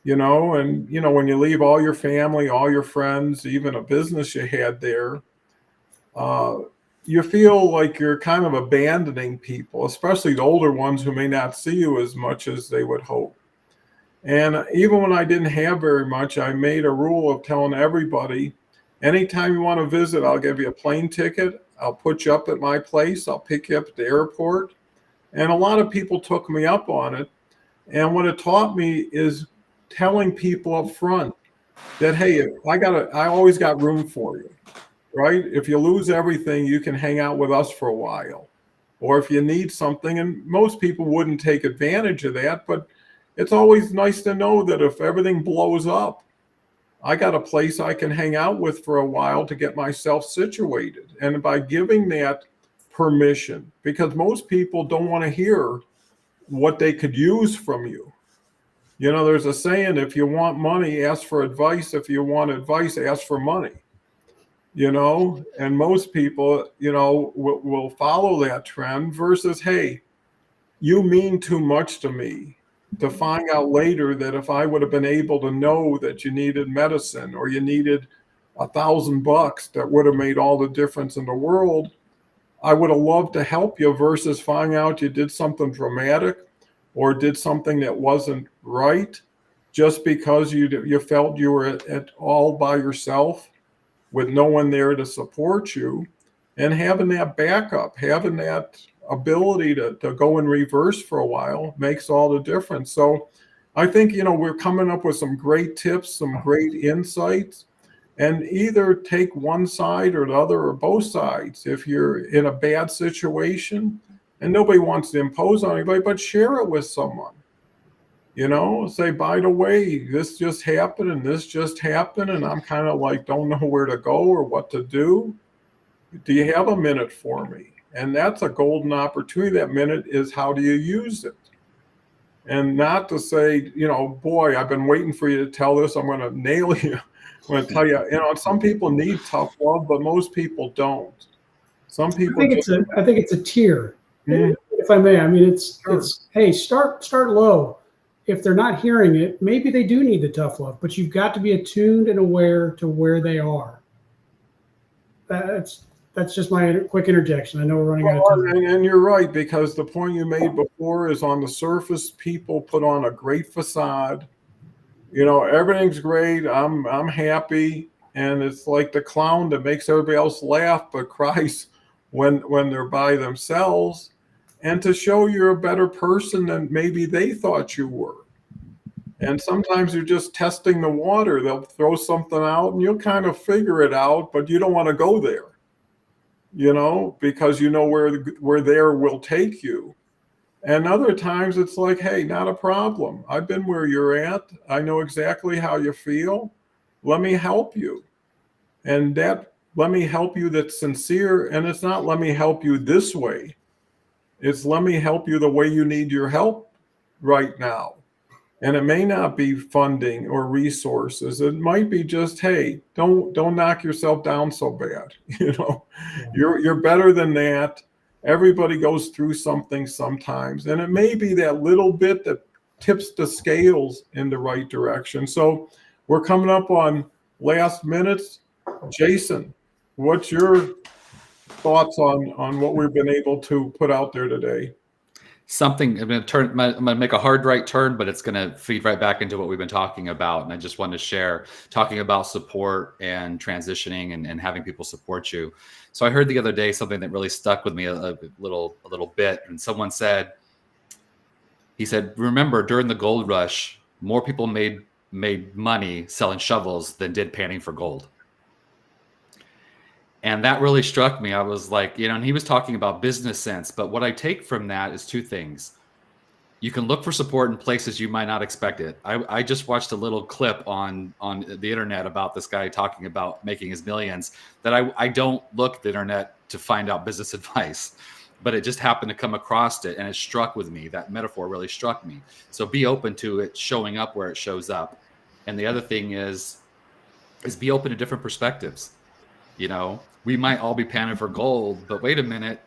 Speaker 1: and, when you leave all your family, all your friends, even a business you had there, you feel like you're kind of abandoning people, especially the older ones who may not see you as much as they would hope. And even when I didn't have very much, I made a rule of telling everybody, anytime you want to visit, I'll give you a plane ticket. I'll put you up at my place. I'll pick you up at the airport. And a lot of people took me up on it. And what it taught me is telling people up front that, hey, I always got room for you, right? If you lose everything, you can hang out with us for a while. Or if you need something, and most people wouldn't take advantage of that, but it's always nice to know that if everything blows up, I got a place I can hang out with for a while to get myself situated. And by giving that permission, because most people don't want to hear what they could use from you. There's a saying, if you want money, ask for advice. If you want advice, ask for money. And most people, will follow that trend versus, hey, you mean too much to me, to find out later that if I would have been able to know that you needed medicine or you needed $1,000, that would have made all the difference in the world. I would have loved to help you versus finding out you did something dramatic or did something that wasn't right just because you felt you were at all by yourself with no one there to support you. And having that backup, having that ability to go in reverse for a while makes all the difference. So I think, we're coming up with some great tips, some great insights, and either take one side or the other or both sides. If you're in a bad situation, and nobody wants to impose on anybody, but share it with someone. Say, by the way, this just happened and this just happened, and I'm kind of like, don't know where to go or what to do. Do you have a minute for me? And that's a golden opportunity. That minute is, how do you use it? And not to say, boy, I've been waiting for you to tell this. I'm going to nail you. I'm going to tell you, some people need tough love, but most people don't. Some people.
Speaker 2: I think it's a tier,
Speaker 1: Mhm.
Speaker 2: if I may. I mean, it's
Speaker 1: Sure.
Speaker 2: hey, start low. If they're not hearing it, maybe they do need the tough love, but you've got to be attuned and aware to where they are. That's just my quick interjection. I know we're running out of time.
Speaker 1: And you're right, because the point you made before is, on the surface, people put on a great facade. Everything's great. I'm happy. And it's like the clown that makes everybody else laugh but cries when they're by themselves. And to show you're a better person than maybe they thought you were. And sometimes you're just testing the water. They'll throw something out and you'll kind of figure it out, but you don't want to go there, because where there will take you. And other times it's like, hey, not a problem. I've been where you're at. I know exactly how you feel. Let me help you. And that let me help you that's sincere. And it's not let me help you this way. It's let me help you the way you need your help right now. And it may not be funding or resources. It might be just, hey, don't knock yourself down so bad. You're better than that. Everybody goes through something sometimes. And it may be that little bit that tips the scales in the right direction. So we're coming up on last minutes. Jason, what's your thoughts on what we've been able to put out there today?
Speaker 3: I'm going to make a hard right turn, but it's going to feed right back into what we've been talking about. And I just wanted to share, talking about support and transitioning and having people support you. So I heard the other day something that really stuck with me a little bit. And someone said, remember, during the gold rush, more people made money selling shovels than did panning for gold. And that really struck me. I was like, and he was talking about business sense. But what I take from that is two things. You can look for support in places you might not expect it. I just watched a little clip on the internet about this guy talking about making his millions, that I don't look at the internet to find out business advice, but it just happened to come across it. And it struck with me. That metaphor really struck me. So be open to it showing up where it shows up. And the other thing is be open to different perspectives. We might all be panning for gold, but wait a minute,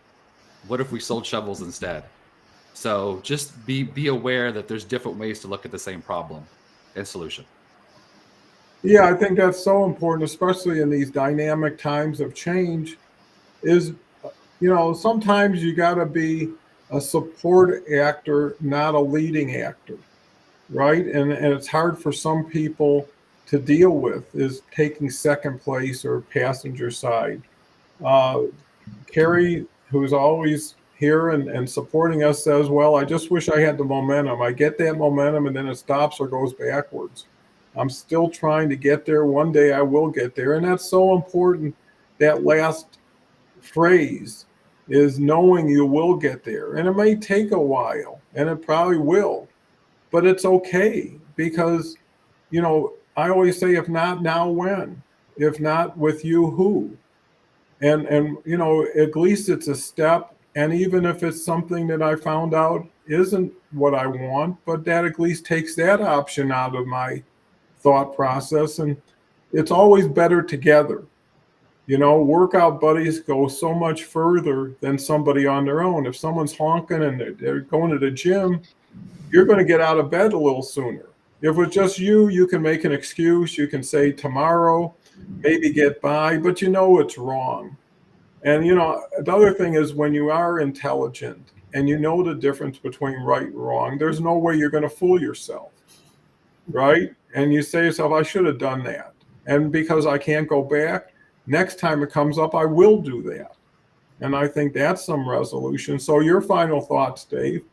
Speaker 3: what if we sold shovels instead? So just be aware that there's different ways to look at the same problem and solution.
Speaker 1: Yeah, I think that's so important, especially in these dynamic times of change, is, sometimes you got to be a support actor, not a leading actor, right? And it's hard for some people to deal with, is taking second place or passenger side. Carrie, who's always here and supporting us, says, well, I just wish I had the momentum. I get that momentum and then it stops or goes backwards. I'm still trying to get there. One day I will get there. And that's so important. That last phrase is knowing you will get there. And it may take a while, and it probably will, but it's okay, because, I always say, if not now, when? If not with you, who? And at least it's a step. And even if it's something that I found out isn't what I want, but that at least takes that option out of my thought process. And it's always better together. Workout buddies go so much further than somebody on their own. If someone's honking and they're going to the gym, you're going to get out of bed a little sooner. If it's just you can make an excuse. You can say tomorrow, maybe get by, but it's wrong. And, the other thing is when you are intelligent and you know the difference between right and wrong, there's no way you're going to fool yourself, right? And you say to yourself, I should have done that. And because I can't go back, next time it comes up, I will do that. And I think that's some resolution. So your final thoughts, Dave?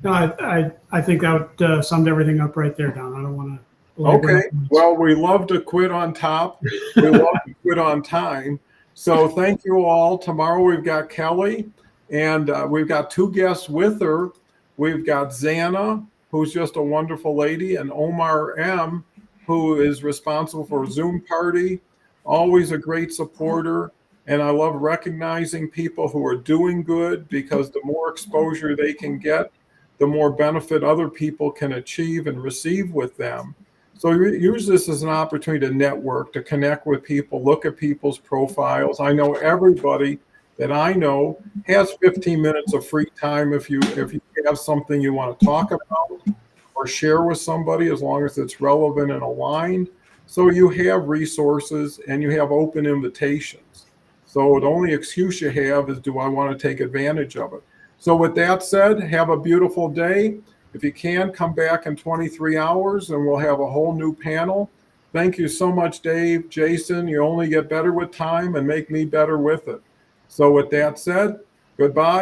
Speaker 2: No, I think that summed everything up right there, Don. I don't want to.
Speaker 1: Okay. Well, we love to quit on top. We love to quit on time. So thank you all. Tomorrow we've got Kelly, and we've got 2 guests with her. We've got Zana, who's just a wonderful lady, and Omar M., who is responsible for Zoom Party, always a great supporter. And I love recognizing people who are doing good, because the more exposure they can get, the more benefit other people can achieve and receive with them. So use this as an opportunity to network, to connect with people, look at people's profiles. I know everybody that I know has 15 minutes of free time if you have something you want to talk about or share with somebody, as long as it's relevant and aligned. So you have resources and you have open invitations. So the only excuse you have is, do I want to take advantage of it? So with that said, have a beautiful day. If you can, come back in 23 hours and we'll have a whole new panel. Thank you so much, Dave, Jason. You only get better with time and make me better with it. So with that said, goodbye.